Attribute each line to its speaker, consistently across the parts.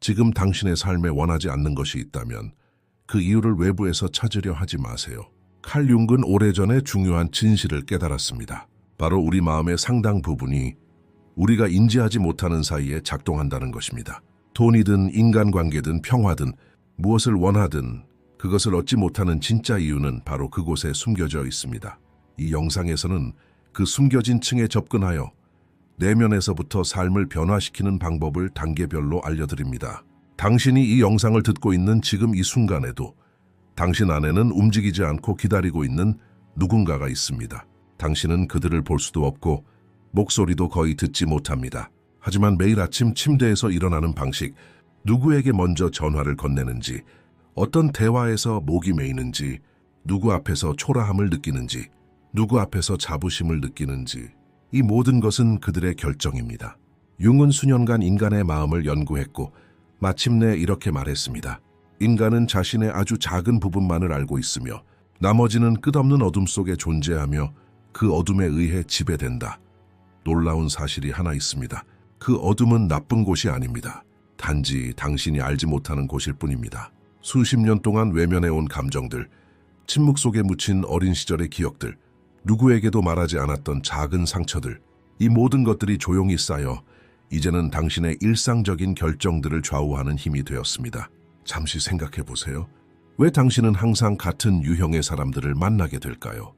Speaker 1: 지금 당신의 삶에 원하지 않는 것이 있다면 그 이유를 외부에서 찾으려 하지 마세요. 칼 융은 오래전에 중요한 진실을 깨달았습니다. 바로 우리 마음의 상당 부분이 우리가 인지하지 못하는 사이에 작동한다는 것입니다. 돈이든 인간관계든 평화든 무엇을 원하든 그것을 얻지 못하는 진짜 이유는 바로 그곳에 숨겨져 있습니다. 이 영상에서는 그 숨겨진 층에 접근하여 내면에서부터 삶을 변화시키는 방법을 단계별로 알려드립니다. 당신이 이 영상을 듣고 있는 지금 이 순간에도 당신 안에는 움직이지 않고 기다리고 있는 누군가가 있습니다. 당신은 그들을 볼 수도 없고 목소리도 거의 듣지 못합니다. 하지만 매일 아침 침대에서 일어나는 방식, 누구에게 먼저 전화를 건네는지, 어떤 대화에서 목이 메이는지, 누구 앞에서 초라함을 느끼는지, 누구 앞에서 자부심을 느끼는지, 이 모든 것은 그들의 결정입니다. 융은 수년간 인간의 마음을 연구했고 마침내 이렇게 말했습니다. 인간은 자신의 아주 작은 부분만을 알고 있으며 나머지는 끝없는 어둠 속에 존재하며 그 어둠에 의해 지배된다. 놀라운 사실이 하나 있습니다. 그 어둠은 나쁜 곳이 아닙니다. 단지 당신이 알지 못하는 곳일 뿐입니다. 수십 년 동안 외면해온 감정들, 침묵 속에 묻힌 어린 시절의 기억들, 누구에게도 말하지 않았던 작은 상처들, 이 모든 것들이 조용히 쌓여 이제는 당신의 일상적인 결정들을 좌우하는 힘이 되었습니다. 잠시 생각해 보세요. 왜 당신은 항상 같은 유형의 사람들을 만나게 될까요?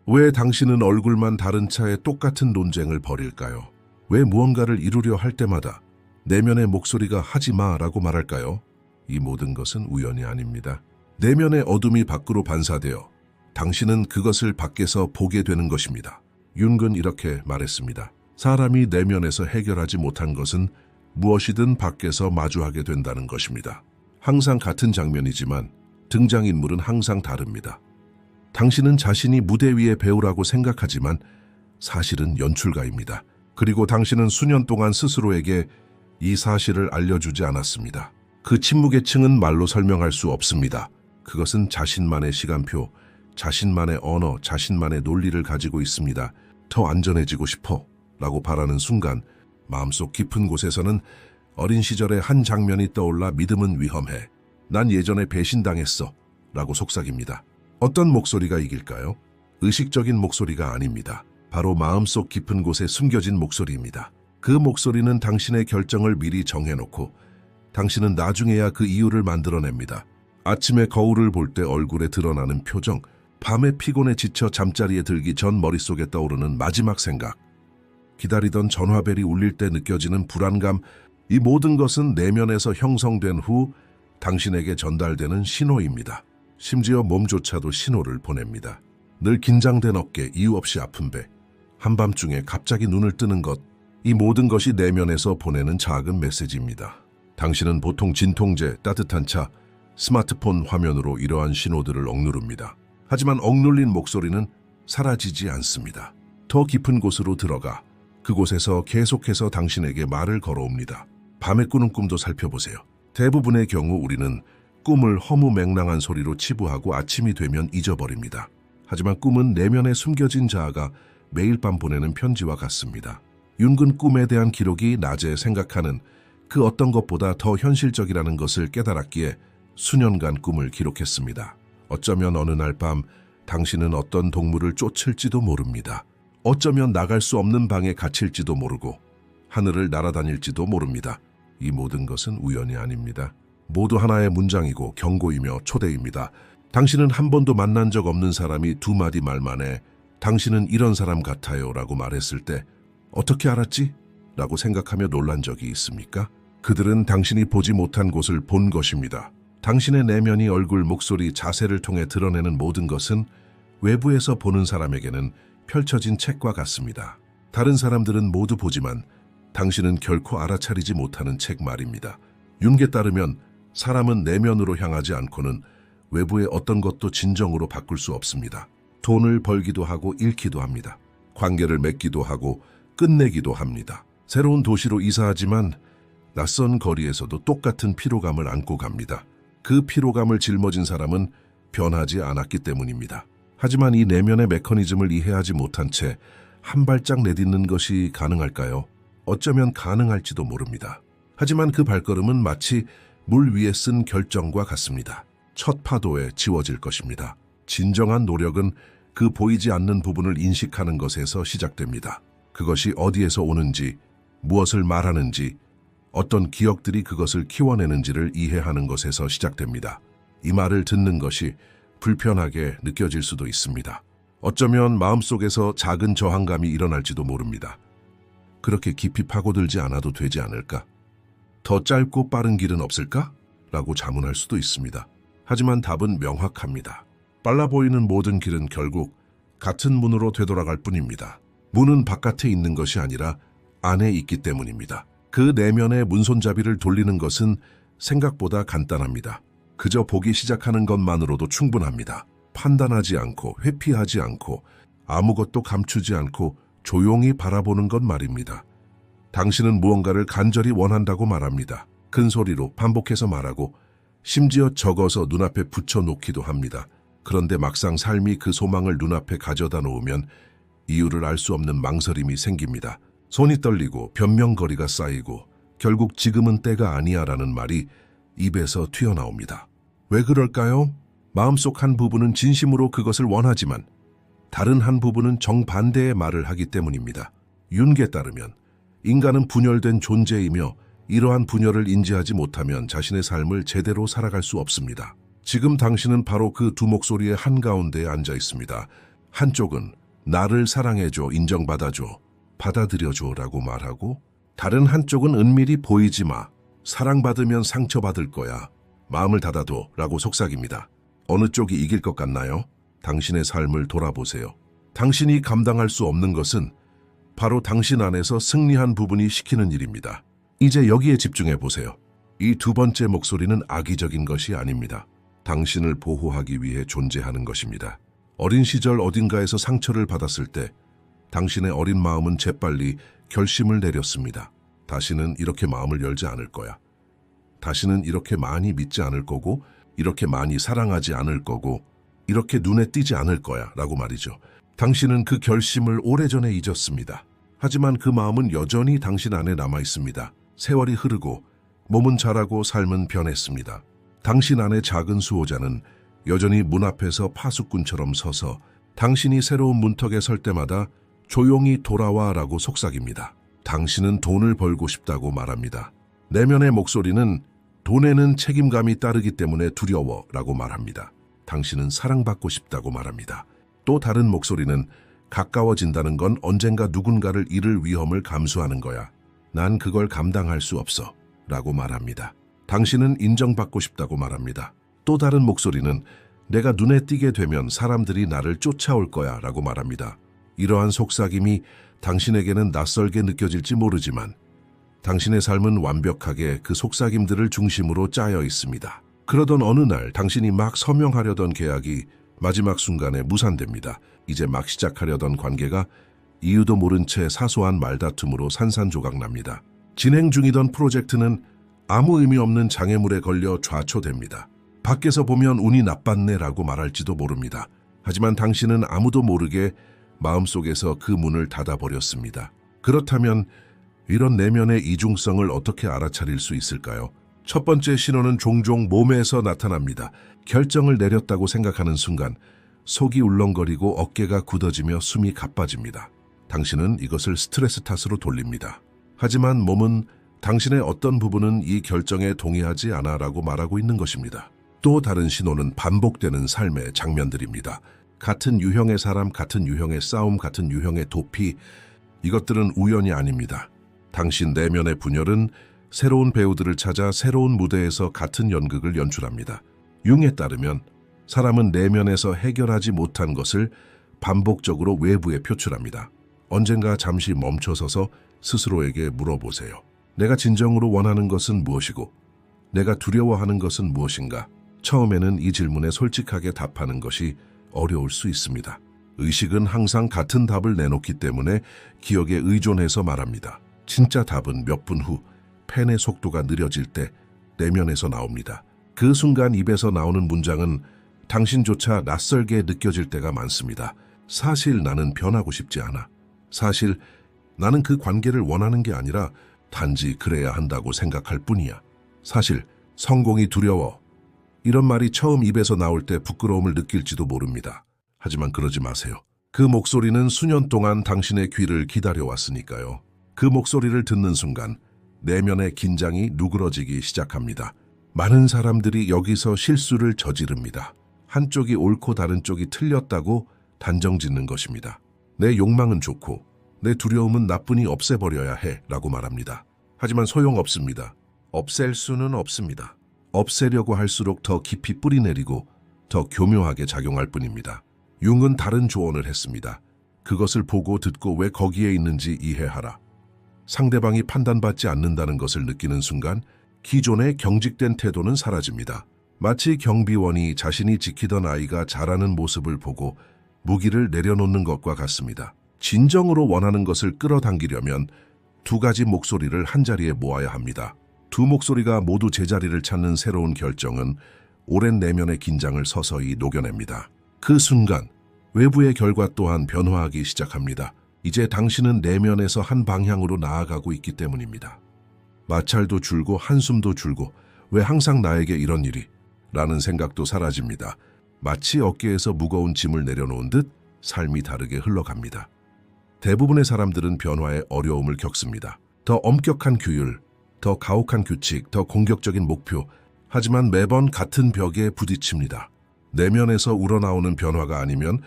Speaker 1: 왜 당신은 얼굴만 다른 차에 똑같은 논쟁을 벌일까요? 왜 무언가를 이루려 할 때마다 내면의 목소리가 하지 마라고 말할까요? 이 모든 것은 우연이 아닙니다. 내면의 어둠이 밖으로 반사되어 당신은 그것을 밖에서 보게 되는 것입니다. 융은 이렇게 말했습니다. 사람이 내면에서 해결하지 못한 것은 무엇이든 밖에서 마주하게 된다는 것입니다. 항상 같은 장면이지만 등장인물은 항상 다릅니다. 당신은 자신이 무대 위의 배우라고 생각하지만 사실은 연출가입니다. 그리고 당신은 수년 동안 스스로에게 이 사실을 알려주지 않았습니다. 그 침묵의 층은 말로 설명할 수 없습니다. 그것은 자신만의 시간표, 자신만의 언어, 자신만의 논리를 가지고 있습니다. 더 안전해지고 싶어 라고 바라는 순간 마음속 깊은 곳에서는 어린 시절의 한 장면이 떠올라 믿음은 위험해. 난 예전에 배신당했어 라고 속삭입니다. 어떤 목소리가 이길까요? 의식적인 목소리가 아닙니다. 바로 마음속 깊은 곳에 숨겨진 목소리입니다. 그 목소리는 당신의 결정을 미리 정해놓고 당신은 나중에야 그 이유를 만들어냅니다. 아침에 거울을 볼 때 얼굴에 드러나는 표정, 밤에 피곤에 지쳐 잠자리에 들기 전 머릿속에 떠오르는 마지막 생각, 기다리던 전화벨이 울릴 때 느껴지는 불안감, 이 모든 것은 내면에서 형성된 후 당신에게 전달되는 신호입니다. 심지어 몸조차도 신호를 보냅니다. 늘 긴장된 어깨, 이유 없이 아픈 배, 한밤중에 갑자기 눈을 뜨는 것, 이 모든 것이 내면에서 보내는 작은 메시지입니다. 당신은 보통 진통제, 따뜻한 차, 스마트폰 화면으로 이러한 신호들을 억누릅니다. 하지만 억눌린 목소리는 사라지지 않습니다. 더 깊은 곳으로 들어가 그곳에서 계속해서 당신에게 말을 걸어옵니다. 밤에 꾸는 꿈도 살펴보세요. 대부분의 경우 우리는 꿈을 허무맹랑한 소리로 치부하고 아침이 되면 잊어버립니다. 하지만 꿈은 내면에 숨겨진 자아가 매일 밤 보내는 편지와 같습니다. 융은 꿈에 대한 기록이 낮에 생각하는 그 어떤 것보다 더 현실적이라는 것을 깨달았기에 수년간 꿈을 기록했습니다. 어쩌면 어느 날 밤 당신은 어떤 동물을 쫓을지도 모릅니다. 어쩌면 나갈 수 없는 방에 갇힐지도 모르고 하늘을 날아다닐지도 모릅니다. 이 모든 것은 우연이 아닙니다. 모두 하나의 문장이고 경고이며 초대입니다. 당신은 한 번도 만난 적 없는 사람이 두 마디 말 만에 당신은 이런 사람 같아요 라고 말했을 때 어떻게 알았지? 라고 생각하며 놀란 적이 있습니까? 그들은 당신이 보지 못한 곳을 본 것입니다. 당신의 내면이 얼굴, 목소리, 자세를 통해 드러내는 모든 것은 외부에서 보는 사람에게는 펼쳐진 책과 같습니다. 다른 사람들은 모두 보지만 당신은 결코 알아차리지 못하는 책 말입니다. 융에 따르면 사람은 내면으로 향하지 않고는 외부의 어떤 것도 진정으로 바꿀 수 없습니다. 돈을 벌기도 하고 잃기도 합니다. 관계를 맺기도 하고 끝내기도 합니다. 새로운 도시로 이사하지만 낯선 거리에서도 똑같은 피로감을 안고 갑니다. 그 피로감을 짊어진 사람은 변하지 않았기 때문입니다. 하지만 이 내면의 메커니즘을 이해하지 못한 채 한 발짝 내딛는 것이 가능할까요? 어쩌면 가능할지도 모릅니다. 하지만 그 발걸음은 마치 물 위에 쓴 결정과 같습니다. 첫 파도에 지워질 것입니다. 진정한 노력은 그 보이지 않는 부분을 인식하는 것에서 시작됩니다. 그것이 어디에서 오는지, 무엇을 말하는지, 어떤 기억들이 그것을 키워내는지를 이해하는 것에서 시작됩니다. 이 말을 듣는 것이 불편하게 느껴질 수도 있습니다. 어쩌면 마음속에서 작은 저항감이 일어날지도 모릅니다. 그렇게 깊이 파고들지 않아도 되지 않을까? 더 짧고 빠른 길은 없을까? 라고 자문할 수도 있습니다. 하지만 답은 명확합니다. 빨라 보이는 모든 길은 결국 같은 문으로 되돌아갈 뿐입니다. 문은 바깥에 있는 것이 아니라 안에 있기 때문입니다. 그 내면의 문손잡이를 돌리는 것은 생각보다 간단합니다. 그저 보기 시작하는 것만으로도 충분합니다. 판단하지 않고 회피하지 않고 아무것도 감추지 않고 조용히 바라보는 것 말입니다. 당신은 무언가를 간절히 원한다고 말합니다. 큰 소리로 반복해서 말하고 심지어 적어서 눈앞에 붙여놓기도 합니다. 그런데 막상 삶이 그 소망을 눈앞에 가져다 놓으면 이유를 알 수 없는 망설임이 생깁니다. 손이 떨리고 변명거리가 쌓이고 결국 지금은 때가 아니야라는 말이 입에서 튀어나옵니다. 왜 그럴까요? 마음속 한 부분은 진심으로 그것을 원하지만 다른 한 부분은 정반대의 말을 하기 때문입니다. 윤기에 따르면 인간은 분열된 존재이며 이러한 분열을 인지하지 못하면 자신의 삶을 제대로 살아갈 수 없습니다. 지금 당신은 바로 그 두 목소리의 한가운데에 앉아 있습니다. 한쪽은 나를 사랑해줘, 인정받아줘, 받아들여줘 라고 말하고 다른 한쪽은 은밀히 보이지 마, 사랑받으면 상처받을 거야, 마음을 닫아둬 라고 속삭입니다. 어느 쪽이 이길 것 같나요? 당신의 삶을 돌아보세요. 당신이 감당할 수 없는 것은 바로 당신 안에서 승리한 부분이 시키는 일입니다. 이제 여기에 집중해 보세요. 이 두 번째 목소리는 악의적인 것이 아닙니다. 당신을 보호하기 위해 존재하는 것입니다. 어린 시절 어딘가에서 상처를 받았을 때 당신의 어린 마음은 재빨리 결심을 내렸습니다. 다시는 이렇게 마음을 열지 않을 거야. 다시는 이렇게 많이 믿지 않을 거고, 이렇게 많이 사랑하지 않을 거고, 이렇게 눈에 띄지 않을 거야 라고 말이죠. 당신은 그 결심을 오래전에 잊었습니다. 하지만 그 마음은 여전히 당신 안에 남아 있습니다. 세월이 흐르고 몸은 자라고 삶은 변했습니다. 당신 안의 작은 수호자는 여전히 문 앞에서 파수꾼처럼 서서 당신이 새로운 문턱에 설 때마다 조용히 돌아와 라고 속삭입니다. 당신은 돈을 벌고 싶다고 말합니다. 내면의 목소리는 돈에는 책임감이 따르기 때문에 두려워 라고 말합니다. 당신은 사랑받고 싶다고 말합니다. 또 다른 목소리는 가까워진다는 건 언젠가 누군가를 잃을 위험을 감수하는 거야. 난 그걸 감당할 수 없어 라고 말합니다. 당신은 인정받고 싶다고 말합니다. 또 다른 목소리는 내가 눈에 띄게 되면 사람들이 나를 쫓아올 거야 라고 말합니다. 이러한 속삭임이 당신에게는 낯설게 느껴질지 모르지만 당신의 삶은 완벽하게 그 속삭임들을 중심으로 짜여 있습니다. 그러던 어느 날 당신이 막 서명하려던 계약이 마지막 순간에 무산됩니다. 이제 막 시작하려던 관계가 이유도 모른 채 사소한 말다툼으로 산산조각납니다. 진행 중이던 프로젝트는 아무 의미 없는 장애물에 걸려 좌초됩니다. 밖에서 보면 운이 나빴네 라고 말할지도 모릅니다. 하지만 당신은 아무도 모르게 마음속에서 그 문을 닫아버렸습니다. 그렇다면 이런 내면의 이중성을 어떻게 알아차릴 수 있을까요? 첫 번째 신호는 종종 몸에서 나타납니다. 결정을 내렸다고 생각하는 순간 속이 울렁거리고 어깨가 굳어지며 숨이 가빠집니다. 당신은 이것을 스트레스 탓으로 돌립니다. 하지만 몸은 당신의 어떤 부분은 이 결정에 동의하지 않아 라고 말하고 있는 것입니다. 또 다른 신호는 반복되는 삶의 장면들입니다. 같은 유형의 사람, 같은 유형의 싸움, 같은 유형의 도피, 이것들은 우연이 아닙니다. 당신 내면의 분열은 새로운 배우들을 찾아 새로운 무대에서 같은 연극을 연출합니다. 융에 따르면 사람은 내면에서 해결하지 못한 것을 반복적으로 외부에 표출합니다. 언젠가 잠시 멈춰서서 스스로에게 물어보세요. 내가 진정으로 원하는 것은 무엇이고 내가 두려워하는 것은 무엇인가? 처음에는 이 질문에 솔직하게 답하는 것이 어려울 수 있습니다. 의식은 항상 같은 답을 내놓기 때문에 기억에 의존해서 말합니다. 진짜 답은 몇 분 후 펜의 속도가 느려질 때 내면에서 나옵니다. 그 순간 입에서 나오는 문장은 당신조차 낯설게 느껴질 때가 많습니다. 사실 나는 변하고 싶지 않아. 사실 나는 그 관계를 원하는 게 아니라 단지 그래야 한다고 생각할 뿐이야. 사실 성공이 두려워. 이런 말이 처음 입에서 나올 때 부끄러움을 느낄지도 모릅니다. 하지만 그러지 마세요. 그 목소리는 수년 동안 당신의 귀를 기다려왔으니까요. 그 목소리를 듣는 순간 내면의 긴장이 누그러지기 시작합니다. 많은 사람들이 여기서 실수를 저지릅니다. 한쪽이 옳고 다른 쪽이 틀렸다고 단정짓는 것입니다. 내 욕망은 좋고 내 두려움은 나뿐이 없애버려야 해 라고 말합니다. 하지만 소용없습니다. 없앨 수는 없습니다. 없애려고 할수록 더 깊이 뿌리내리고 더 교묘하게 작용할 뿐입니다. 융은 다른 조언을 했습니다. 그것을 보고 듣고 왜 거기에 있는지 이해하라. 상대방이 판단받지 않는다는 것을 느끼는 순간 기존의 경직된 태도는 사라집니다. 마치 경비원이 자신이 지키던 아이가 자라는 모습을 보고 무기를 내려놓는 것과 같습니다. 진정으로 원하는 것을 끌어당기려면 두 가지 목소리를 한자리에 모아야 합니다. 두 목소리가 모두 제자리를 찾는 새로운 결정은 오랜 내면의 긴장을 서서히 녹여냅니다. 그 순간 외부의 결과 또한 변화하기 시작합니다. 이제 당신은 내면에서 한 방향으로 나아가고 있기 때문입니다. 마찰도 줄고 한숨도 줄고 왜 항상 나에게 이런 일이? 라는 생각도 사라집니다. 마치 어깨에서 무거운 짐을 내려놓은 듯 삶이 다르게 흘러갑니다. 대부분의 사람들은 변화에 어려움을 겪습니다. 더 엄격한 규율, 더 가혹한 규칙, 더 공격적인 목표, 하지만 매번 같은 벽에 부딪힙니다. 내면에서 우러나오는 변화가 아니면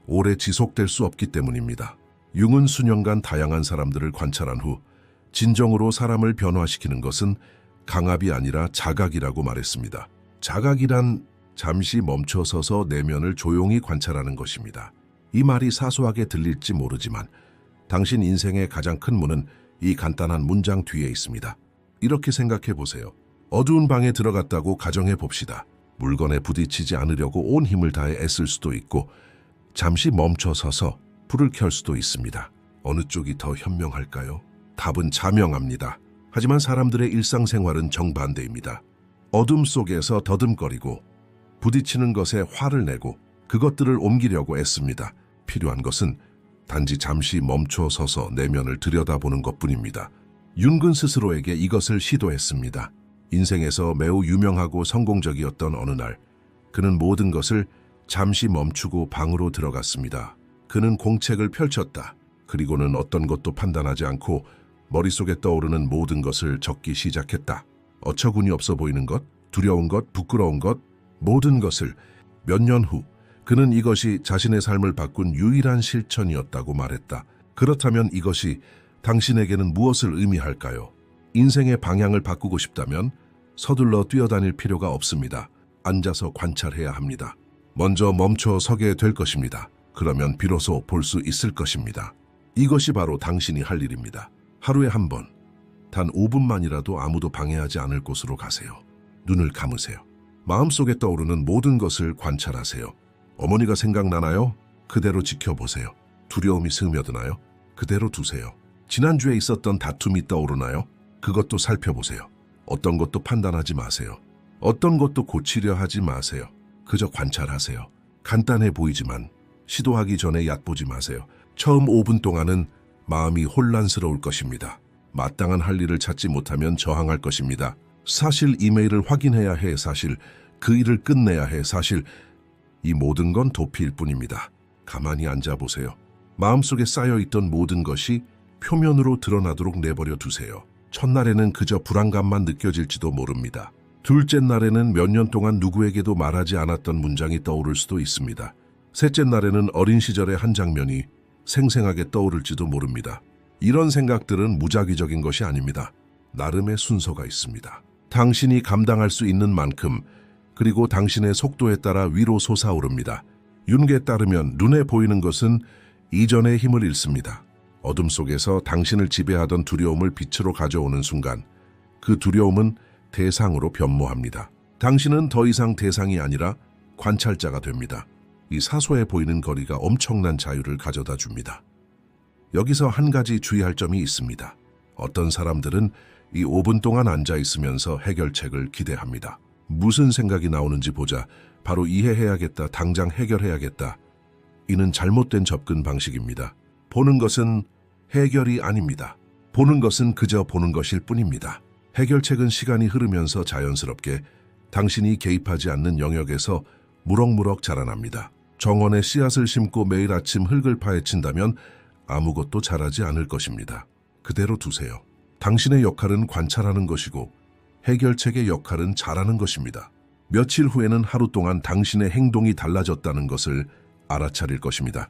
Speaker 1: 오래 지속될 수 없기 때문입니다. 융은 수년간 다양한 사람들을 관찰한 후 진정으로 사람을 변화시키는 것은 강압이 아니라 자각이라고 말했습니다. 자각이란 잠시 멈춰서서 내면을 조용히 관찰하는 것입니다. 이 말이 사소하게 들릴지 모르지만 당신 인생의 가장 큰 문은 이 간단한 문장 뒤에 있습니다. 이렇게 생각해 보세요. 어두운 방에 들어갔다고 가정해 봅시다. 물건에 부딪히지 않으려고 온 힘을 다해 애쓸 수도 있고 잠시 멈춰서서 불을 켤 수도 있습니다. 어느 쪽이 더 현명할까요? 답은 자명합니다. 하지만 사람들의 일상생활은 정반대입니다. 어둠 속에서 더듬거리고 부딪히는 것에 화를 내고 그것들을 옮기려고 애씁니다. 필요한 것은 단지 잠시 멈춰 서서 내면을 들여다보는 것뿐입니다. 윤근 스스로에게 이것을 시도했습니다. 인생에서 매우 유명하고 성공적이었던 어느 날, 그는 모든 것을 잠시 멈추고 방으로 들어갔습니다. 그는 공책을 펼쳤다. 그리고는 어떤 것도 판단하지 않고 머릿속에 떠오르는 모든 것을 적기 시작했다. 어처구니 없어 보이는 것, 두려운 것, 부끄러운 것, 모든 것을. 몇 년 후 그는 이것이 자신의 삶을 바꾼 유일한 실천이었다고 말했다. 그렇다면 이것이 당신에게는 무엇을 의미할까요? 인생의 방향을 바꾸고 싶다면 서둘러 뛰어다닐 필요가 없습니다. 앉아서 관찰해야 합니다. 먼저 멈춰 서게 될 것입니다. 그러면 비로소 볼 수 있을 것입니다. 이것이 바로 당신이 할 일입니다. 하루에 한 번, 단 5분만이라도 아무도 방해하지 않을 곳으로 가세요. 눈을 감으세요. 마음속에 떠오르는 모든 것을 관찰하세요. 어머니가 생각나나요? 그대로 지켜보세요. 두려움이 스며드나요? 그대로 두세요. 지난주에 있었던 다툼이 떠오르나요? 그것도 살펴보세요. 어떤 것도 판단하지 마세요. 어떤 것도 고치려 하지 마세요. 그저 관찰하세요. 간단해 보이지만 시도하기 전에 얕보지 마세요. 처음 5분 동안은 마음이 혼란스러울 것입니다. 마땅한 할 일을 찾지 못하면 저항할 것입니다. 사실 이메일을 확인해야 해. 사실 그 일을 끝내야 해. 사실 이 모든 건 도피일 뿐입니다. 가만히 앉아보세요. 마음속에 쌓여있던 모든 것이 표면으로 드러나도록 내버려 두세요. 첫날에는 그저 불안감만 느껴질지도 모릅니다. 둘째 날에는 몇 년 동안 누구에게도 말하지 않았던 문장이 떠오를 수도 있습니다. 셋째 날에는 어린 시절의 한 장면이 생생하게 떠오를지도 모릅니다. 이런 생각들은 무작위적인 것이 아닙니다. 나름의 순서가 있습니다. 당신이 감당할 수 있는 만큼, 그리고 당신의 속도에 따라 위로 솟아오릅니다. 윤계에 따르면 눈에 보이는 것은 이전의 힘을 잃습니다. 어둠 속에서 당신을 지배하던 두려움을 빛으로 가져오는 순간 그 두려움은 대상으로 변모합니다. 당신은 더 이상 대상이 아니라 관찰자가 됩니다. 이 사소해 보이는 거리가 엄청난 자유를 가져다 줍니다. 여기서 한 가지 주의할 점이 있습니다. 어떤 사람들은 이 5분 동안 앉아 있으면서 해결책을 기대합니다. 무슨 생각이 나오는지 보자. 바로 이해해야겠다. 당장 해결해야겠다. 이는 잘못된 접근 방식입니다. 보는 것은 해결이 아닙니다. 보는 것은 그저 보는 것일 뿐입니다. 해결책은 시간이 흐르면서 자연스럽게 당신이 개입하지 않는 영역에서 무럭무럭 자라납니다. 정원에 씨앗을 심고 매일 아침 흙을 파헤친다면 아무것도 자라지 않을 것입니다. 그대로 두세요. 당신의 역할은 관찰하는 것이고 해결책의 역할은 잘하는 것입니다. 며칠 후에는 하루 동안 당신의 행동이 달라졌다는 것을 알아차릴 것입니다.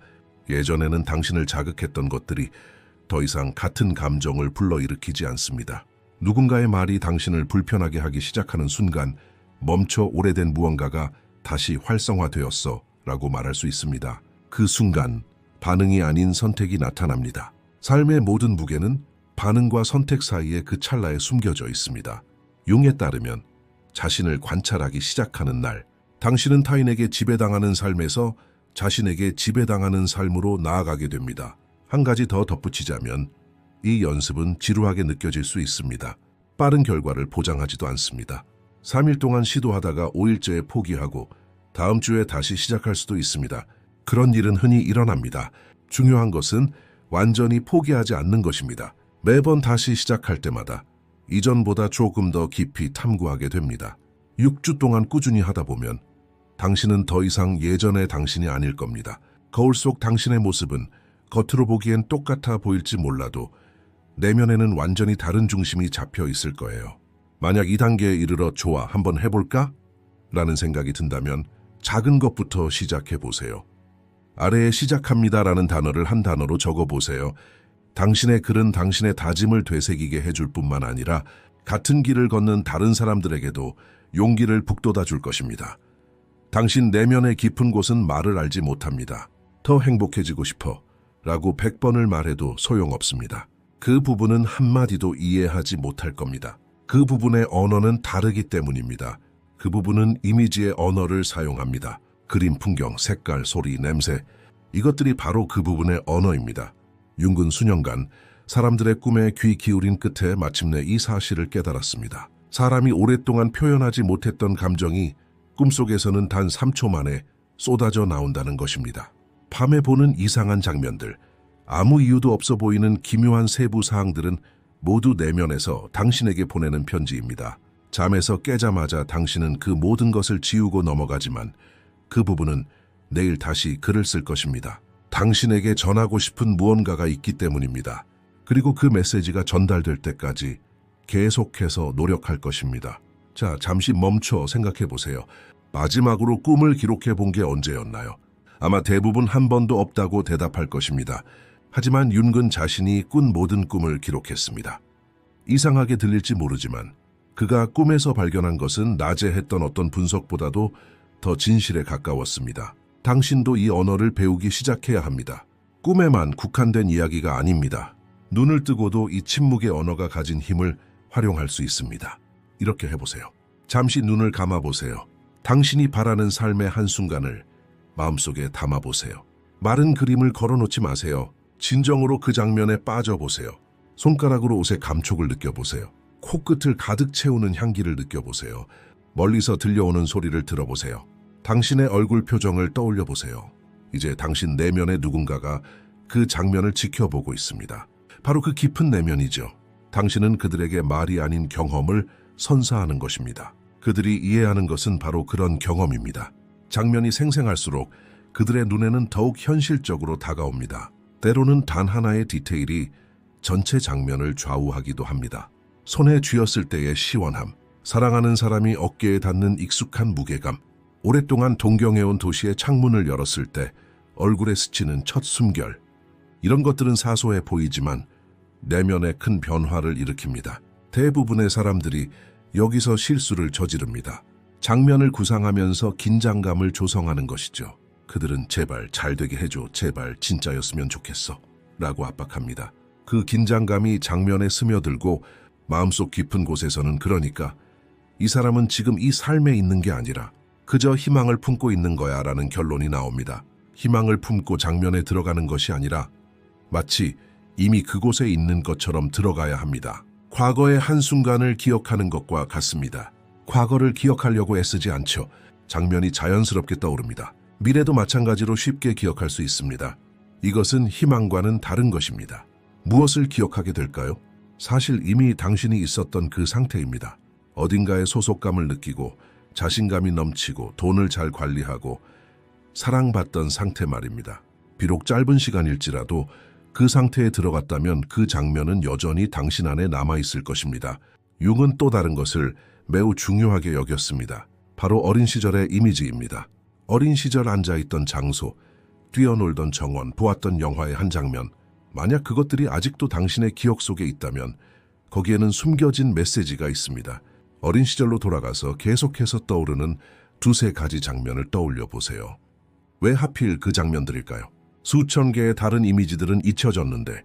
Speaker 1: 예전에는 당신을 자극했던 것들이 더 이상 같은 감정을 불러일으키지 않습니다. 누군가의 말이 당신을 불편하게 하기 시작하는 순간 멈춰 오래된 무언가가 다시 활성화되었어 라고 말할 수 있습니다. 그 순간 반응이 아닌 선택이 나타납니다. 삶의 모든 무게는 반응과 선택 사이에 그 찰나에 숨겨져 있습니다. 융에 따르면 자신을 관찰하기 시작하는 날, 당신은 타인에게 지배당하는 삶에서 자신에게 지배당하는 삶으로 나아가게 됩니다. 한 가지 더 덧붙이자면 이 연습은 지루하게 느껴질 수 있습니다. 빠른 결과를 보장하지도 않습니다. 3일 동안 시도하다가 5일째에 포기하고 다음 주에 다시 시작할 수도 있습니다. 그런 일은 흔히 일어납니다. 중요한 것은 완전히 포기하지 않는 것입니다. 매번 다시 시작할 때마다 이전보다 조금 더 깊이 탐구하게 됩니다. 6주 동안 꾸준히 하다 보면 당신은 더 이상 예전의 당신이 아닐 겁니다. 거울 속 당신의 모습은 겉으로 보기엔 똑같아 보일지 몰라도 내면에는 완전히 다른 중심이 잡혀 있을 거예요. 만약 2단계에 이르러 좋아, 한번 해볼까? 라는 생각이 든다면 작은 것부터 시작해 보세요. 아래에 시작합니다 라는 단어를 한 단어로 적어 보세요. 당신의 글은 당신의 다짐을 되새기게 해줄 뿐만 아니라 같은 길을 걷는 다른 사람들에게도 용기를 북돋아 줄 것입니다. 당신 내면의 깊은 곳은 말을 알지 못합니다. 더 행복해지고 싶어 라고 100번을 말해도 소용없습니다. 그 부분은 한마디도 이해하지 못할 겁니다. 그 부분의 언어는 다르기 때문입니다. 그 부분은 이미지의 언어를 사용합니다. 그림, 풍경, 색깔, 소리, 냄새, 이것들이 바로 그 부분의 언어입니다. 융은 수년간 사람들의 꿈에 귀 기울인 끝에 마침내 이 사실을 깨달았습니다. 사람이 오랫동안 표현하지 못했던 감정이 꿈속에서는 단 3초 만에 쏟아져 나온다는 것입니다. 밤에 보는 이상한 장면들, 아무 이유도 없어 보이는 기묘한 세부 사항들은 모두 내면에서 당신에게 보내는 편지입니다. 잠에서 깨자마자 당신은 그 모든 것을 지우고 넘어가지만 그 부분은 내일 다시 글을 쓸 것입니다. 당신에게 전하고 싶은 무언가가 있기 때문입니다. 그리고 그 메시지가 전달될 때까지 계속해서 노력할 것입니다. 자, 잠시 멈춰 생각해 보세요. 마지막으로 꿈을 기록해 본 게 언제였나요? 아마 대부분 한 번도 없다고 대답할 것입니다. 하지만 윤근 자신이 꾼 모든 꿈을 기록했습니다. 이상하게 들릴지 모르지만 그가 꿈에서 발견한 것은 낮에 했던 어떤 분석보다도 더 진실에 가까웠습니다. 당신도 이 언어를 배우기 시작해야 합니다. 꿈에만 국한된 이야기가 아닙니다. 눈을 뜨고도 이 침묵의 언어가 가진 힘을 활용할 수 있습니다. 이렇게 해보세요. 잠시 눈을 감아보세요. 당신이 바라는 삶의 한순간을 마음속에 담아보세요. 마른 그림을 걸어놓지 마세요. 진정으로 그 장면에 빠져보세요. 손가락으로 옷의 감촉을 느껴보세요. 코끝을 가득 채우는 향기를 느껴보세요. 멀리서 들려오는 소리를 들어보세요. 당신의 얼굴 표정을 떠올려 보세요. 이제 당신 내면의 누군가가 그 장면을 지켜보고 있습니다. 바로 그 깊은 내면이죠. 당신은 그들에게 말이 아닌 경험을 선사하는 것입니다. 그들이 이해하는 것은 바로 그런 경험입니다. 장면이 생생할수록 그들의 눈에는 더욱 현실적으로 다가옵니다. 때로는 단 하나의 디테일이 전체 장면을 좌우하기도 합니다. 손에 쥐었을 때의 시원함, 사랑하는 사람이 어깨에 닿는 익숙한 무게감, 오랫동안 동경해온 도시의 창문을 열었을 때 얼굴에 스치는 첫 숨결. 이런 것들은 사소해 보이지만 내면에 큰 변화를 일으킵니다. 대부분의 사람들이 여기서 실수를 저지릅니다. 장면을 구상하면서 긴장감을 조성하는 것이죠. 그들은 제발 잘 되게 해줘, 제발 진짜였으면 좋겠어 라고 압박합니다. 그 긴장감이 장면에 스며들고 마음속 깊은 곳에서는 그러니까 이 사람은 지금 이 삶에 있는 게 아니라 그저 희망을 품고 있는 거야 라는 결론이 나옵니다. 희망을 품고 장면에 들어가는 것이 아니라 마치 이미 그곳에 있는 것처럼 들어가야 합니다. 과거의 한순간을 기억하는 것과 같습니다. 과거를 기억하려고 애쓰지 않죠. 장면이 자연스럽게 떠오릅니다. 미래도 마찬가지로 쉽게 기억할 수 있습니다. 이것은 희망과는 다른 것입니다. 무엇을 기억하게 될까요? 사실 이미 당신이 있었던 그 상태입니다. 어딘가에 소속감을 느끼고 자신감이 넘치고 돈을 잘 관리하고 사랑받던 상태 말입니다. 비록 짧은 시간일지라도 그 상태에 들어갔다면 그 장면은 여전히 당신 안에 남아있을 것입니다. 융은 또 다른 것을 매우 중요하게 여겼습니다. 바로 어린 시절의 이미지입니다. 어린 시절 앉아있던 장소, 뛰어놀던 정원, 보았던 영화의 한 장면, 만약 그것들이 아직도 당신의 기억 속에 있다면 거기에는 숨겨진 메시지가 있습니다. 어린 시절로 돌아가서 계속해서 떠오르는 두세 가지 장면을 떠올려 보세요. 왜 하필 그 장면들일까요? 수천 개의 다른 이미지들은 잊혀졌는데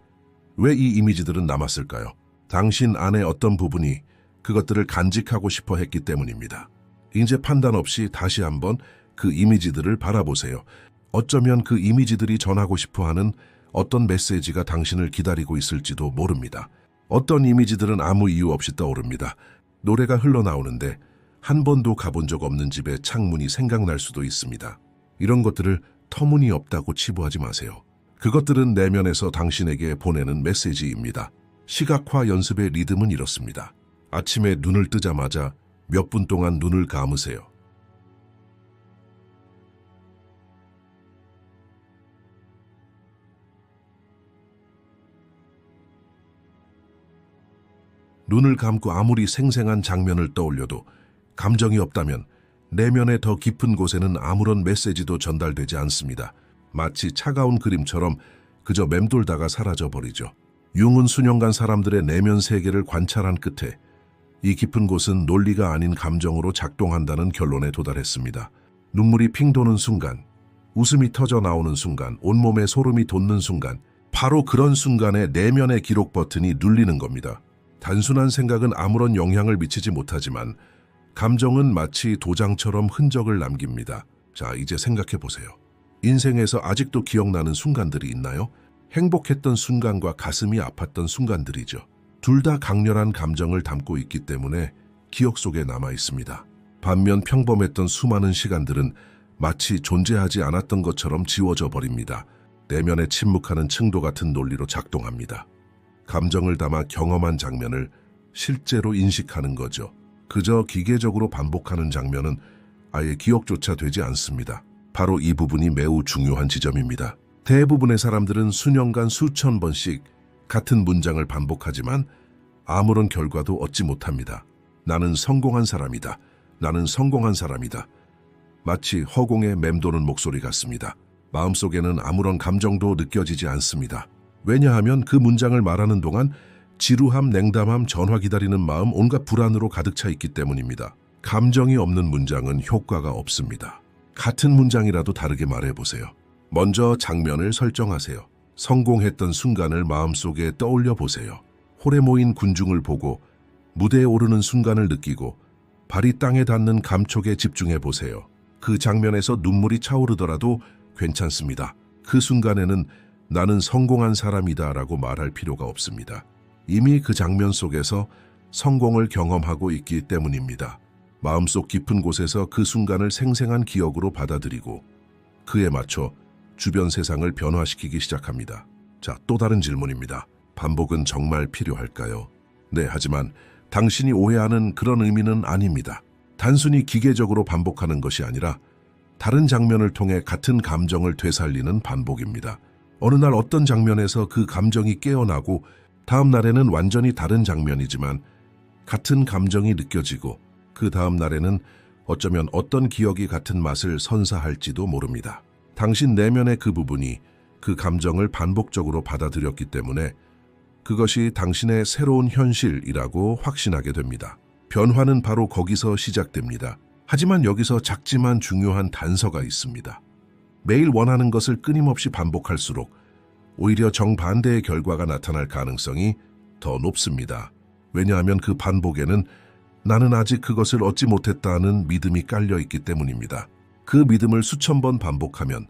Speaker 1: 왜 이 이미지들은 남았을까요? 당신 안의 어떤 부분이 그것들을 간직하고 싶어 했기 때문입니다. 이제 판단 없이 다시 한번 그 이미지들을 바라보세요. 어쩌면 그 이미지들이 전하고 싶어하는 어떤 메시지가 당신을 기다리고 있을지도 모릅니다. 어떤 이미지들은 아무 이유 없이 떠오릅니다. 노래가 흘러나오는데 한 번도 가본 적 없는 집의 창문이 생각날 수도 있습니다. 이런 것들을 터무니없다고 치부하지 마세요. 그것들은 내면에서 당신에게 보내는 메시지입니다. 시각화 연습의 리듬은 이렇습니다. 아침에 눈을 뜨자마자 몇 분 동안 눈을 감으세요. 눈을 감고 아무리 생생한 장면을 떠올려도 감정이 없다면 내면의 더 깊은 곳에는 아무런 메시지도 전달되지 않습니다. 마치 차가운 그림처럼 그저 맴돌다가 사라져버리죠. 융은 수년간 사람들의 내면 세계를 관찰한 끝에 이 깊은 곳은 논리가 아닌 감정으로 작동한다는 결론에 도달했습니다. 눈물이 핑 도는 순간, 웃음이 터져 나오는 순간, 온몸에 소름이 돋는 순간, 바로 그런 순간에 내면의 기록 버튼이 눌리는 겁니다. 단순한 생각은 아무런 영향을 미치지 못하지만 감정은 마치 도장처럼 흔적을 남깁니다. 자, 이제 생각해 보세요. 인생에서 아직도 기억나는 순간들이 있나요? 행복했던 순간과 가슴이 아팠던 순간들이죠. 둘 다 강렬한 감정을 담고 있기 때문에 기억 속에 남아 있습니다. 반면 평범했던 수많은 시간들은 마치 존재하지 않았던 것처럼 지워져 버립니다. 내면에 침묵하는 층도 같은 논리로 작동합니다. 감정을 담아 경험한 장면을 실제로 인식하는 거죠. 그저 기계적으로 반복하는 장면은 아예 기억조차 되지 않습니다. 바로 이 부분이 매우 중요한 지점입니다. 대부분의 사람들은 수년간 수천 번씩 같은 문장을 반복하지만 아무런 결과도 얻지 못합니다. 나는 성공한 사람이다. 나는 성공한 사람이다. 마치 허공에 맴도는 목소리 같습니다. 마음속에는 아무런 감정도 느껴지지 않습니다. 왜냐하면 그 문장을 말하는 동안 지루함, 냉담함, 전화 기다리는 마음, 온갖 불안으로 가득 차 있기 때문입니다. 감정이 없는 문장은 효과가 없습니다. 같은 문장이라도 다르게 말해보세요. 먼저 장면을 설정하세요. 성공했던 순간을 마음속에 떠올려 보세요. 홀에 모인 군중을 보고 무대에 오르는 순간을 느끼고 발이 땅에 닿는 감촉에 집중해 보세요. 그 장면에서 눈물이 차오르더라도 괜찮습니다. 그 순간에는 나는 성공한 사람이다 라고 말할 필요가 없습니다. 이미 그 장면 속에서 성공을 경험하고 있기 때문입니다. 마음속 깊은 곳에서 그 순간을 생생한 기억으로 받아들이고 그에 맞춰 주변 세상을 변화시키기 시작합니다. 자, 또 다른 질문입니다. 반복은 정말 필요할까요? 네, 하지만 당신이 오해하는 그런 의미는 아닙니다. 단순히 기계적으로 반복하는 것이 아니라 다른 장면을 통해 같은 감정을 되살리는 반복입니다. 어느 날 어떤 장면에서 그 감정이 깨어나고 다음 날에는 완전히 다른 장면이지만 같은 감정이 느껴지고 그 다음 날에는 어쩌면 어떤 기억이 같은 맛을 선사할지도 모릅니다. 당신 내면의 그 부분이 그 감정을 반복적으로 받아들였기 때문에 그것이 당신의 새로운 현실이라고 확신하게 됩니다. 변화는 바로 거기서 시작됩니다. 하지만 여기서 작지만 중요한 단서가 있습니다. 매일 원하는 것을 끊임없이 반복할수록 오히려 정반대의 결과가 나타날 가능성이 더 높습니다. 왜냐하면 그 반복에는 나는 아직 그것을 얻지 못했다는 믿음이 깔려 있기 때문입니다. 그 믿음을 수천 번 반복하면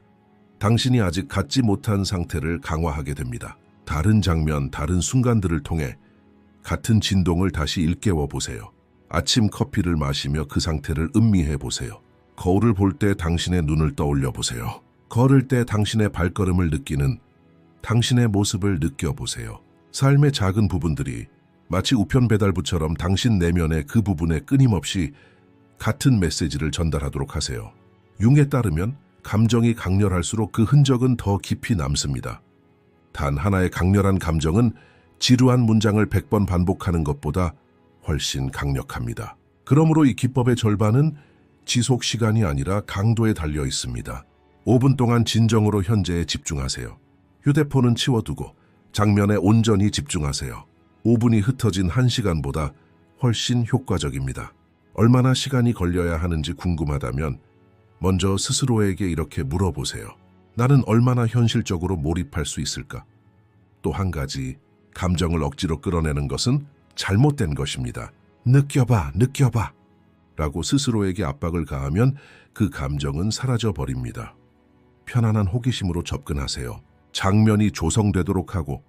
Speaker 1: 당신이 아직 갖지 못한 상태를 강화하게 됩니다. 다른 장면, 다른 순간들을 통해 같은 진동을 다시 일깨워 보세요. 아침 커피를 마시며 그 상태를 음미해 보세요. 거울을 볼 때 당신의 눈을 떠올려 보세요. 걸을 때 당신의 발걸음을 느끼는 당신의 모습을 느껴보세요. 삶의 작은 부분들이 마치 우편 배달부처럼 당신 내면의 그 부분에 끊임없이 같은 메시지를 전달하도록 하세요. 융에 따르면 감정이 강렬할수록 그 흔적은 더 깊이 남습니다. 단 하나의 강렬한 감정은 지루한 문장을 100번 반복하는 것보다 훨씬 강력합니다. 그러므로 이 기법의 절반은 지속 시간이 아니라 강도에 달려 있습니다. 5분 동안 진정으로 현재에 집중하세요. 휴대폰은 치워두고 장면에 온전히 집중하세요. 5분이 흩어진 1시간보다 훨씬 효과적입니다. 얼마나 시간이 걸려야 하는지 궁금하다면 먼저 스스로에게 이렇게 물어보세요. 나는 얼마나 현실적으로 몰입할 수 있을까? 또 한 가지, 감정을 억지로 끌어내는 것은 잘못된 것입니다. 느껴봐 라고 스스로에게 압박을 가하면 그 감정은 사라져 버립니다. 편안한 호기심으로 접근하세요. 장면이 조성되도록 하고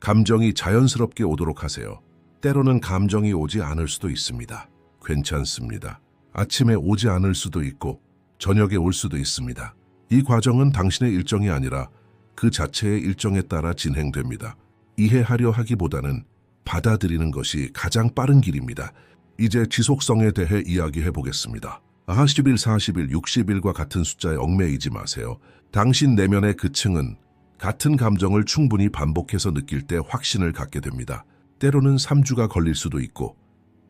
Speaker 1: 감정이 자연스럽게 오도록 하세요. 때로는 감정이 오지 않을 수도 있습니다. 괜찮습니다. 아침에 오지 않을 수도 있고 저녁에 올 수도 있습니다. 이 과정은 당신의 일정이 아니라 그 자체의 일정에 따라 진행됩니다. 이해하려 하기보다는 받아들이는 것이 가장 빠른 길입니다. 이제 지속성에 대해 이야기해 보겠습니다. 40일, 40일, 60일과 같은 숫자에 얽매이지 마세요. 당신 내면의 그 층은 같은 감정을 충분히 반복해서 느낄 때 확신을 갖게 됩니다. 때로는 3주가 걸릴 수도 있고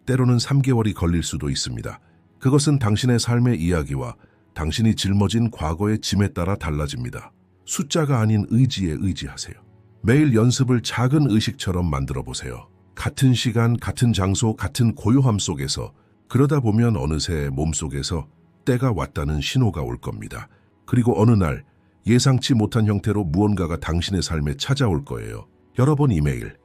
Speaker 1: 때로는 3개월이 걸릴 수도 있습니다. 그것은 당신의 삶의 이야기와 당신이 짊어진 과거의 짐에 따라 달라집니다. 숫자가 아닌 의지에 의지하세요. 매일 연습을 작은 의식처럼 만들어 보세요. 같은 시간, 같은 장소, 같은 고요함 속에서 그러다 보면 어느새 몸속에서 때가 왔다는 신호가 올 겁니다. 그리고 어느 날 예상치 못한 형태로 무언가가 당신의 삶에 찾아올 거예요. 여러 번 이메일,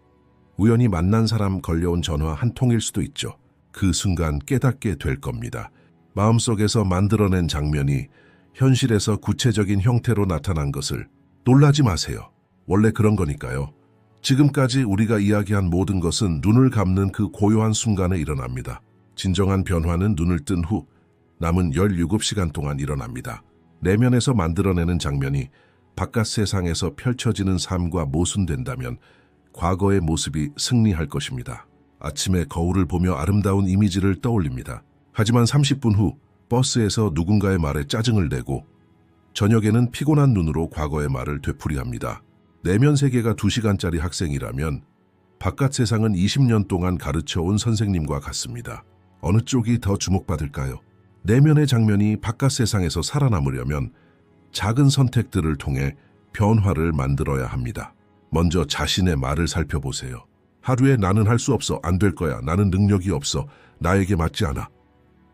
Speaker 1: 우연히 만난 사람 걸려온 전화 한 통일 수도 있죠. 그 순간 깨닫게 될 겁니다. 마음속에서 만들어낸 장면이 현실에서 구체적인 형태로 나타난 것을 놀라지 마세요. 원래 그런 거니까요. 지금까지 우리가 이야기한 모든 것은 눈을 감는 그 고요한 순간에 일어납니다. 진정한 변화는 눈을 뜬 후 남은 17시간 동안 일어납니다. 내면에서 만들어내는 장면이 바깥 세상에서 펼쳐지는 삶과 모순된다면 과거의 모습이 승리할 것입니다. 아침에 거울을 보며 아름다운 이미지를 떠올립니다. 하지만 30분 후 버스에서 누군가의 말에 짜증을 내고 저녁에는 피곤한 눈으로 과거의 말을 되풀이합니다. 내면 세계가 2시간짜리 학생이라면 바깥 세상은 20년 동안 가르쳐온 선생님과 같습니다. 어느 쪽이 더 주목받을까요? 내면의 장면이 바깥 세상에서 살아남으려면 작은 선택들을 통해 변화를 만들어야 합니다. 먼저 자신의 말을 살펴보세요. 하루에 나는 할 수 없어, 안 될 거야, 나는 능력이 없어, 나에게 맞지 않아.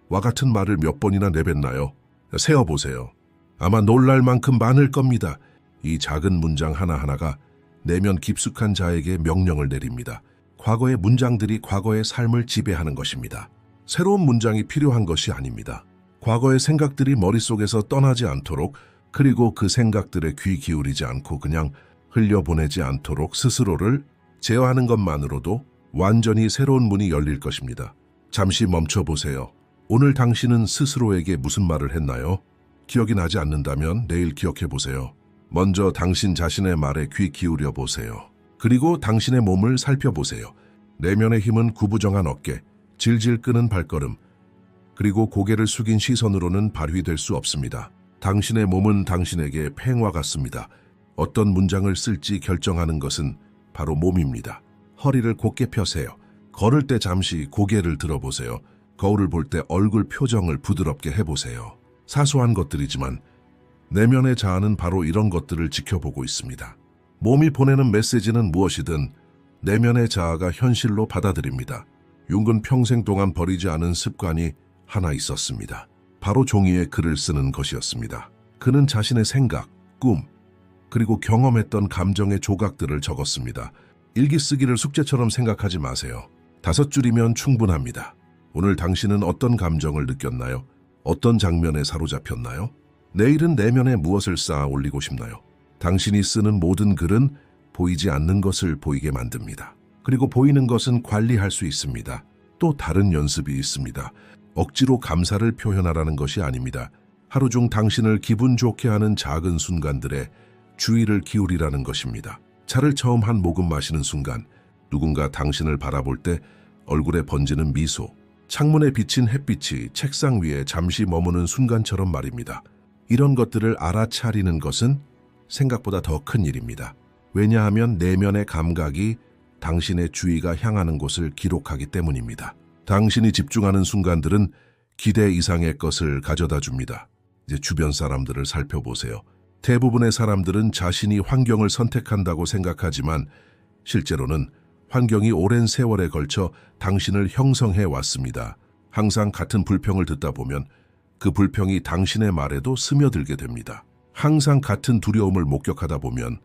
Speaker 1: 와 같은 말을 몇 번이나 내뱉나요? 세어보세요. 아마 놀랄 만큼 많을 겁니다. 이 작은 문장 하나하나가 내면 깊숙한 자에게 명령을 내립니다. 과거의 문장들이 과거의 삶을 지배하는 것입니다. 새로운 문장이 필요한 것이 아닙니다. 과거의 생각들이 머릿속에서 떠나지 않도록, 그리고 그 생각들에 귀 기울이지 않고 그냥 흘려보내지 않도록 스스로를 제어하는 것만으로도 완전히 새로운 문이 열릴 것입니다. 잠시 멈춰보세요. 오늘 당신은 스스로에게 무슨 말을 했나요? 기억이 나지 않는다면 내일 기억해보세요. 먼저 당신 자신의 말에 귀 기울여 보세요. 그리고 당신의 몸을 살펴보세요. 내면의 힘은 구부정한 어깨, 질질 끄는 발걸음, 그리고 고개를 숙인 시선으로는 발휘될 수 없습니다. 당신의 몸은 당신에게 팽화 같습니다. 어떤 문장을 쓸지 결정하는 것은 바로 몸입니다. 허리를 곧게 펴세요. 걸을 때 잠시 고개를 들어보세요. 거울을 볼 때 얼굴 표정을 부드럽게 해보세요. 사소한 것들이지만 내면의 자아는 바로 이런 것들을 지켜보고 있습니다. 몸이 보내는 메시지는 무엇이든 내면의 자아가 현실로 받아들입니다. 융은 평생 동안 버리지 않은 습관이 하나 있었습니다. 바로 종이에 글을 쓰는 것이었습니다. 그는 자신의 생각, 꿈, 그리고 경험했던 감정의 조각들을 적었습니다. 일기 쓰기를 숙제처럼 생각하지 마세요. 5줄이면 충분합니다. 오늘 당신은 어떤 감정을 느꼈나요? 어떤 장면에 사로잡혔나요? 내일은 내면에 무엇을 쌓아 올리고 싶나요? 당신이 쓰는 모든 글은 보이지 않는 것을 보이게 만듭니다. 그리고 보이는 것은 관리할 수 있습니다. 또 다른 연습이 있습니다. 억지로 감사를 표현하라는 것이 아닙니다. 하루 중 당신을 기분 좋게 하는 작은 순간들에 주의를 기울이라는 것입니다. 차를 처음 한 모금 마시는 순간, 누군가 당신을 바라볼 때 얼굴에 번지는 미소, 창문에 비친 햇빛이 책상 위에 잠시 머무는 순간처럼 말입니다. 이런 것들을 알아차리는 것은 생각보다 더 큰 일입니다. 왜냐하면 내면의 감각이 당신의 주의가 향하는 곳을 기록하기 때문입니다. 당신이 집중하는 순간들은 기대 이상의 것을 가져다 줍니다. 이제 주변 사람들을 살펴보세요. 대부분의 사람들은 자신이 환경을 선택한다고 생각하지만 실제로는 환경이 오랜 세월에 걸쳐 당신을 형성해 왔습니다. 항상 같은 불평을 듣다 보면 그 불평이 당신의 말에도 스며들게 됩니다. 항상 같은 두려움을 목격하다 보면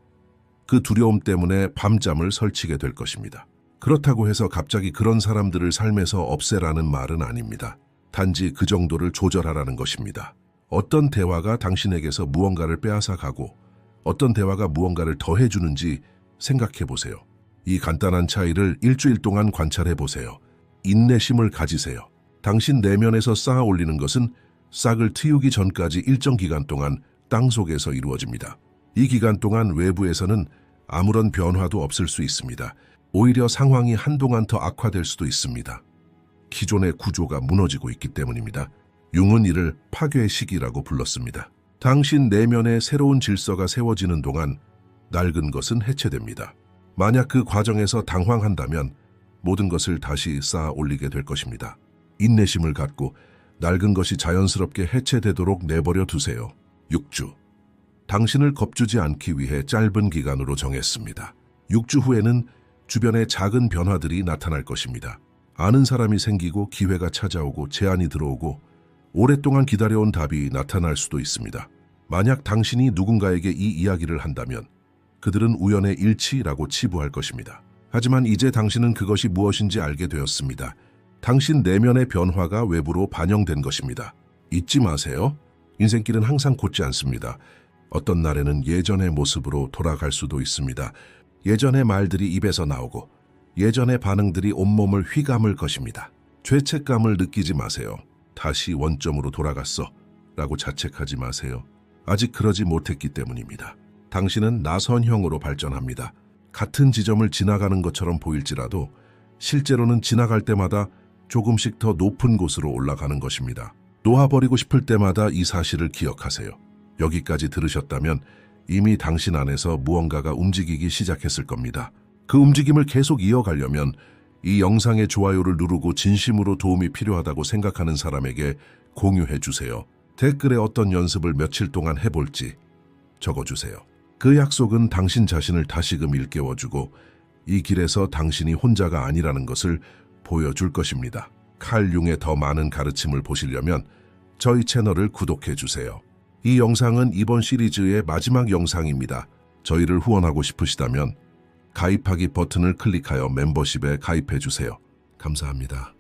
Speaker 1: 그 두려움 때문에 밤잠을 설치게 될 것입니다. 그렇다고 해서 갑자기 그런 사람들을 삶에서 없애라는 말은 아닙니다. 단지 그 정도를 조절하라는 것입니다. 어떤 대화가 당신에게서 무언가를 빼앗아가고 어떤 대화가 무언가를 더해주는지 생각해 보세요. 이 간단한 차이를 일주일 동안 관찰해 보세요. 인내심을 가지세요. 당신 내면에서 쌓아 올리는 것은 싹을 틔우기 전까지 일정 기간 동안 땅 속에서 이루어집니다. 이 기간 동안 외부에서는 아무런 변화도 없을 수 있습니다. 오히려 상황이 한동안 더 악화될 수도 있습니다. 기존의 구조가 무너지고 있기 때문입니다. 융은 이를 파괴의 시기라고 불렀습니다. 당신 내면에 새로운 질서가 세워지는 동안 낡은 것은 해체됩니다. 만약 그 과정에서 당황한다면 모든 것을 다시 쌓아 올리게 될 것입니다. 인내심을 갖고 낡은 것이 자연스럽게 해체되도록 내버려 두세요. 6주. 당신을 겁주지 않기 위해 짧은 기간으로 정했습니다. 6주 후에는 주변에 작은 변화들이 나타날 것입니다. 아는 사람이 생기고 기회가 찾아오고 제안이 들어오고 오랫동안 기다려온 답이 나타날 수도 있습니다. 만약 당신이 누군가에게 이 이야기를 한다면 그들은 우연의 일치라고 치부할 것입니다. 하지만 이제 당신은 그것이 무엇인지 알게 되었습니다. 당신 내면의 변화가 외부로 반영된 것입니다. 잊지 마세요. 인생길은 항상 곧지 않습니다. 어떤 날에는 예전의 모습으로 돌아갈 수도 있습니다. 예전의 말들이 입에서 나오고 예전의 반응들이 온몸을 휘감을 것입니다. 죄책감을 느끼지 마세요. 다시 원점으로 돌아갔어 라고 자책하지 마세요. 아직 그러지 못했기 때문입니다. 당신은 나선형으로 발전합니다. 같은 지점을 지나가는 것처럼 보일지라도 실제로는 지나갈 때마다 조금씩 더 높은 곳으로 올라가는 것입니다. 놓아버리고 싶을 때마다 이 사실을 기억하세요. 여기까지 들으셨다면 이미 당신 안에서 무언가가 움직이기 시작했을 겁니다. 그 움직임을 계속 이어가려면 이 영상의 좋아요를 누르고 진심으로 도움이 필요하다고 생각하는 사람에게 공유해 주세요. 댓글에 어떤 연습을 며칠 동안 해볼지 적어주세요. 그 약속은 당신 자신을 다시금 일깨워주고 이 길에서 당신이 혼자가 아니라는 것을 보여줄 것입니다. 칼 융의 더 많은 가르침을 보시려면 저희 채널을 구독해 주세요. 이 영상은 이번 시리즈의 마지막 영상입니다. 저희를 후원하고 싶으시다면 가입하기 버튼을 클릭하여 멤버십에 가입해 주세요. 감사합니다.